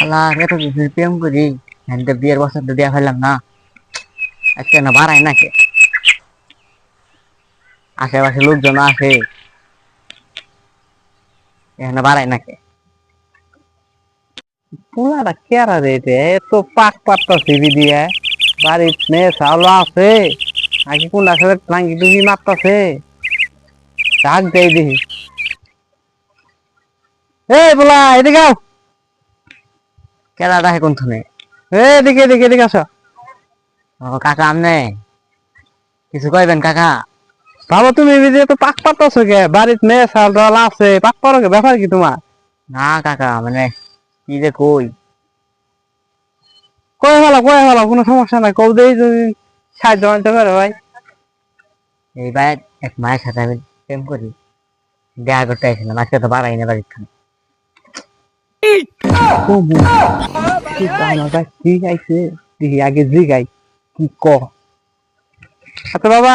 আল্লাহ এত কিছু প্রেম করি এখানে বিয়ের বছর তো দিয়া ফেললাম না আজকে না বাড়ায় নাকি আশেপাশে লোকজন আছে এখানে বাড়ায় নাকি পোলাটা কেরা রে রে তো পাক পাত্তা সিবি দিয়ে বাড়ির মেয়ে চাউল আছে নাকি কোন আসলে টাঙ্গি টুঙ্গি মারতাছে ডাক দেই দেখি এই পোলা এদিকে আও কেডাটা কোন থনে এদিকে এদিকে এদিকে আসো ও কাকা আমনে কিছু কইবেন কাকা বাবা তুমি এদিকে তো পাক পাত্তাছো কে বাড়ির মেয়ে চাউল ডাল আছে পাক পারো কে ব্যাপার কি তোমার না কাকা মানে কি যে কই কয়ে ফেলো কোনো সমস্যা নাই কৌ দেই যদি সাহায্য আনতে পারে ভাই এই ভাই এক মায়ের সাথে আমি প্রেম করি দেখা করতে আসছিলাম আজকে তো বাড়াই না বাড়ির খানে কি জানো ভাই কি গাইছে দেখি আগে জি গাই কি ক আচ্ছা বাবা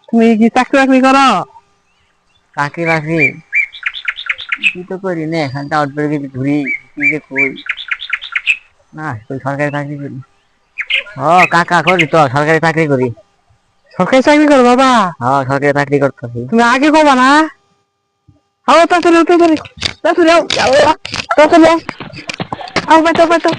তুমি কি চাকরি বাকরি করো চাকরি বাকরি কি তো করি না এখানটা আউটডোর গিয়ে ঘুরি কি যে কই না তুই সরকারি চাকরি করি ও কাকা করি তো সরকারি চাকরি করি সরকারি চাকরি করো বাবা হ্যাঁ সরকারি চাকরি করতেছি তুমি আগে কবা না আও তাড়াতাড়ি তাড়াতাড়ি তাড়াতাড়ি আও তাড়াতাড়ি আও পাইতো পাইতো